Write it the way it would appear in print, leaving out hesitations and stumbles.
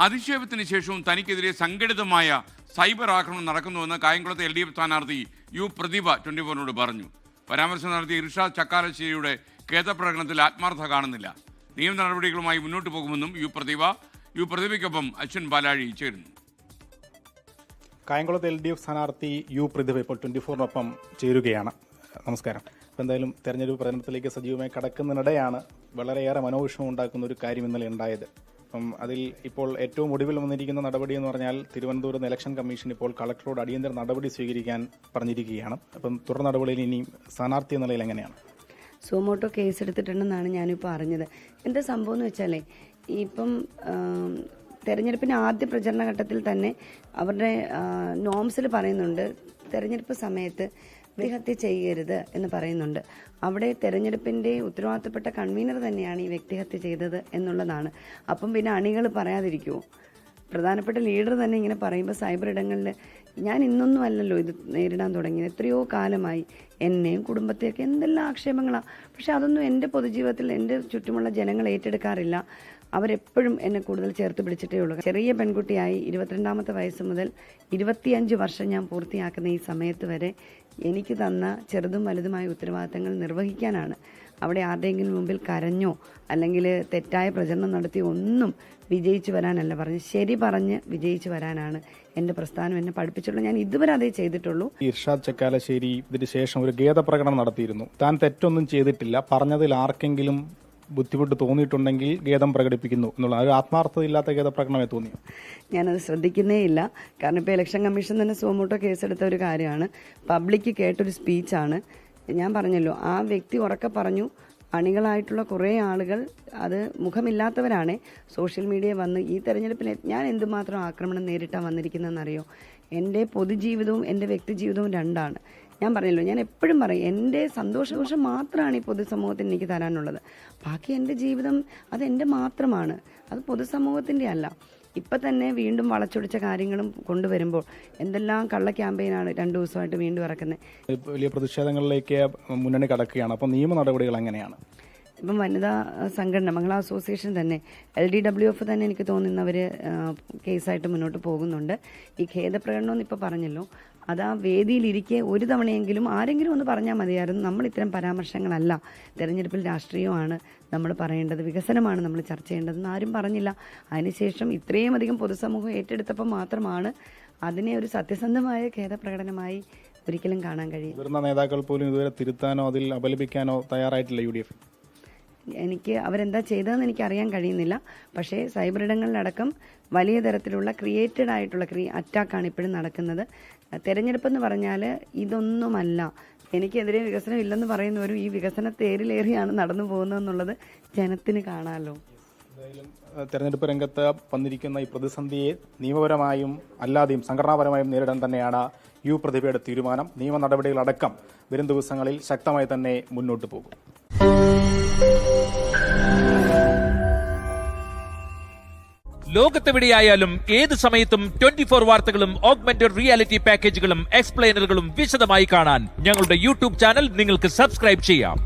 അധിക്ഷേപത്തിന് ശേഷവും തനിക്കെതിരെ സംഘടിതമായ സൈബർ ആക്രമണം നടക്കുന്നുവെന്ന് കായംകുളത്തെ LDF സ്ഥാനാർത്ഥി യു പ്രതിഭ 24-നോട് പറഞ്ഞു. പരാമർശം നടത്തിയ ഇർഷാദ് ചക്കാലശ്ശേരിയുടെ ഖേദപ്രകടനത്തിൽ ആത്മാർത്ഥത കാണുന്നില്ല. നിയമ നടപടികളുമായി മുന്നോട്ട് പോകുമെന്നും യു പ്രതിഭയ്ക്കൊപ്പം അശ്വിൻ പാലാഴി ചേരുന്നു. കായംകുളത്ത് LDF സ്ഥാനാർത്ഥി യു പ്രതിഭ ഇപ്പോൾ 24-നൊപ്പം ചേരുകയാണ്. നമസ്കാരം. അപ്പോൾ എന്തായാലും തെരഞ്ഞെടുപ്പ് പ്രചരണത്തിലേക്ക് സജീവമായി കടക്കുന്നതിനിടെയാണ് വളരെയേറെ മനോവിഷമം ഉണ്ടാക്കുന്ന ഒരു കാര്യം ഇന്നലെ ഉണ്ടായത്. അപ്പം അതിൽ ഇപ്പോൾ ഏറ്റവും ഒടുവിൽ വന്നിരിക്കുന്ന നടപടി എന്ന് പറഞ്ഞാൽ തിരുവനന്തപുരം ഇലക്ഷൻ കമ്മീഷൻ ഇപ്പോൾ കളക്ടറോട് അടിയന്തര നടപടി സ്വീകരിക്കാൻ പറഞ്ഞിരിക്കുകയാണ്. അപ്പം തുടർ നടപടിയിൽ ഇനി സ്ഥാനാർത്ഥി എന്ന നിലയിൽ എങ്ങനെയാണ്? സുമോട്ടോ കേസ് എടുത്തിട്ടുണ്ടെന്നാണ് ഞാനിപ്പോൾ അറിഞ്ഞത്. എന്താ സംഭവം എന്ന് വെച്ചാലേ, ഇപ്പം തെരഞ്ഞെടുപ്പിന് ആദ്യ പ്രചരണ ഘട്ടത്തിൽ തന്നെ അവരുടെ നോംസിൽ പറയുന്നുണ്ട് തെരഞ്ഞെടുപ്പ് സമയത്ത് വ്യക്തിഹത്യ ചെയ്യരുത് എന്ന് പറയുന്നുണ്ട്. അവിടെ തെരഞ്ഞെടുപ്പിന്റെ ഉത്തരവാദിത്തപ്പെട്ട കൺവീനർ തന്നെയാണ് ഈ വ്യക്തിഹത്യ ചെയ്തത് എന്നുള്ളതാണ്. അപ്പം പിന്നെ അണികൾ പറയാതിരിക്കുമോ? പ്രധാനപ്പെട്ട ലീഡർ തന്നെ ഇങ്ങനെ പറയുമ്പോൾ സൈബർ ഇടങ്ങളിൽ ഞാൻ ഇന്നൊന്നും അല്ലല്ലോ ഇത് നേരിടാൻ തുടങ്ങിയത്. എത്രയോ കാലമായി എന്നെയും കുടുംബത്തെയൊക്കെ എന്തെല്ലാം ആക്ഷേപങ്ങളാണ്. പക്ഷെ അതൊന്നും എൻ്റെ പൊതുജീവിതത്തിൽ എൻ്റെ ചുറ്റുമുള്ള ജനങ്ങൾ ഏറ്റെടുക്കാറില്ല. അവരെപ്പോഴും എന്നെ കൂടുതൽ ചേർത്ത് പിടിച്ചിട്ടേ ഉള്ളൂ. ചെറിയ പെൺകുട്ടിയായി 22-ാമത്തെ വയസ്സ് മുതൽ 25 വർഷം ഞാൻ പൂർത്തിയാക്കുന്ന ഈ സമയത്ത് വരെ എനിക്ക് തന്ന ചെറുതും വലുതുമായ ഉത്തരവാദിത്തങ്ങൾ നിർവഹിക്കാനാണ്. അവിടെ ആരുടെയെങ്കിലും മുമ്പിൽ കരഞ്ഞോ അല്ലെങ്കിൽ തെറ്റായ പ്രചരണം നടത്തിയോ ഒന്നും വിജയിച്ചു വരാനല്ല പറഞ്ഞ്, ശരി പറഞ്ഞ് വിജയിച്ചു വരാനാണ് എൻ്റെ പ്രസ്ഥാനം എന്നെ പഠിപ്പിച്ചുള്ളൂ. ഞാൻ ഇതുവരെ അതേ ചെയ്തിട്ടുള്ളൂ. ഇർഷാദ് ചക്കാലശ്ശേരി ഇതിന് ശേഷം ഒരു ഖേദപ്രകടനം നടത്തിയിരുന്നു. താൻ തെറ്റൊന്നും ചെയ്തിട്ടില്ല, പറഞ്ഞതിൽ ആർക്കെങ്കിലും ബുദ്ധിമുട്ട് തോന്നിയിട്ടുണ്ടെങ്കിൽ ഖേദം പ്രകടിപ്പിക്കുന്നു എന്നുള്ള ഒരു ആത്മാർത്ഥതയില്ലാത്ത ഖേദപ്രകടനമായി തോന്നി. ഞാനത് ശ്രദ്ധിക്കുന്നേ ഇല്ല. കാരണം ഇപ്പോൾ ഇലക്ഷൻ കമ്മീഷൻ തന്നെ സുമോട്ടോ കേസെടുത്ത ഒരു കാര്യമാണ്. പബ്ലിക്ക് കേട്ടൊരു സ്പീച്ചാണ്. ഞാൻ പറഞ്ഞല്ലോ, ആ വ്യക്തി ഉറക്കെ പറഞ്ഞു. അണികളായിട്ടുള്ള കുറേ ആളുകൾ അത് മുഖമില്ലാത്തവരാണ് സോഷ്യൽ മീഡിയ വന്ന് ഈ തെരഞ്ഞെടുപ്പിൽ ഞാൻ എന്തുമാത്രം ആക്രമണം നേരിട്ടാണ് വന്നിരിക്കുന്നതെന്നറിയോ? എൻ്റെ പൊതുജീവിതവും എൻ്റെ വ്യക്തി ജീവിതവും രണ്ടാണ്. ഞാൻ പറഞ്ഞല്ലോ, ഞാൻ എപ്പോഴും പറയും, എൻ്റെ സന്തോഷം മാത്രമാണ് ഈ പൊതുസമൂഹത്തിന് എനിക്ക് തരാനുള്ളത്. ബാക്കി എൻ്റെ ജീവിതം അത് എൻ്റെ മാത്രമാണ്, അത് പൊതുസമൂഹത്തിൻ്റെ അല്ല. ഇപ്പം തന്നെ വീണ്ടും വളച്ചൊടിച്ച കാര്യങ്ങളും കൊണ്ടുവരുമ്പോൾ എന്തെല്ലാം കള്ള ക്യാമ്പയിനാണ് 2 ദിവസമായിട്ട് വീണ്ടും ഇറക്കുന്നത്. വലിയ പ്രതിഷേധങ്ങളിലേക്ക് മുന്നണി കടക്കുകയാണ്. അപ്പം നിയമ നടപടികൾ എങ്ങനെയാണ്? ഇപ്പം വനിതാ സംഘടന മഹിളാ അസോസിയേഷൻ തന്നെ LDWF തന്നെ എനിക്ക് തോന്നുന്നവർ കേസായിട്ട് മുന്നോട്ട് പോകുന്നുണ്ട്. ഈ ഖേദപ്രകടനമെന്ന് ഇപ്പോൾ പറഞ്ഞല്ലോ, അത് ആ വേദിയിലിരിക്കെ ഒരു തവണയെങ്കിലും ആരെങ്കിലും ഒന്ന് പറഞ്ഞാൽ മതിയായിരുന്നു. നമ്മൾ ഇത്തരം പരാമർശങ്ങളല്ല, തെരഞ്ഞെടുപ്പിൽ രാഷ്ട്രീയമാണ് നമ്മൾ പറയേണ്ടത്, വികസനമാണ് നമ്മൾ ചർച്ച ചെയ്യേണ്ടതെന്ന് ആരും പറഞ്ഞില്ല. അതിനുശേഷം ഇത്രയും അധികം പൊതുസമൂഹം ഏറ്റെടുത്തപ്പോൾ മാത്രമാണ് അതിനെ ഒരു സത്യസന്ധമായ ഖേദപ്രകടനമായി ഒരിക്കലും കാണാൻ കഴിയും. മുതിർന്ന നേതാക്കൾ പോലും ഇതുവരെ തിരുത്താനോ അതിൽ അപലപിക്കാനോ തയ്യാറായിട്ടില്ല UDF. എനിക്ക് അവരെന്താ ചെയ്തതെന്ന് എനിക്ക് അറിയാൻ കഴിയുന്നില്ല. പക്ഷേ സൈബർ ഇടങ്ങളിലടക്കം വലിയ തരത്തിലുള്ള ക്രിയേറ്റഡ് ആയിട്ടുള്ള അറ്റാക്കാണ് ഇപ്പോഴും നടക്കുന്നത്. തെരഞ്ഞെടുപ്പെന്ന് പറഞ്ഞാൽ ഇതൊന്നുമല്ല. എനിക്കെതിരെ വികസനം ഇല്ലെന്ന് പറയുന്നവരും ഈ വികസന തേരിലേറിയാണ് നടന്നു പോകുന്നതെന്നുള്ളത് ജനത്തിന് കാണാമല്ലോ. തെരഞ്ഞെടുപ്പ് രംഗത്ത് വന്നിരിക്കുന്ന ഈ പ്രതിസന്ധിയെ നിയമപരമായും അല്ലാതെയും സംഘടനാപരമായും നേരിടാൻ തന്നെയാണ് യു പ്രതിഭയുടെ തീരുമാനം. നിയമ നടപടികളടക്കം വരും ദിവസങ്ങളിൽ ശക്തമായി തന്നെ മുന്നോട്ട് പോകും. ലോകത്തെവിടെയായാലും ഏത് സമയത്തും 24 വാർത്തകളും ഓഗ്മെന്റഡ് റിയാലിറ്റി പാക്കേജുകളും എക്സ്പ്ലെയിനറുകളും വിശദമായി കാണാൻ ഞങ്ങളുടെ YouTube ചാനൽ നിങ്ങൾക്ക് സബ്സ്ക്രൈബ് ചെയ്യാം.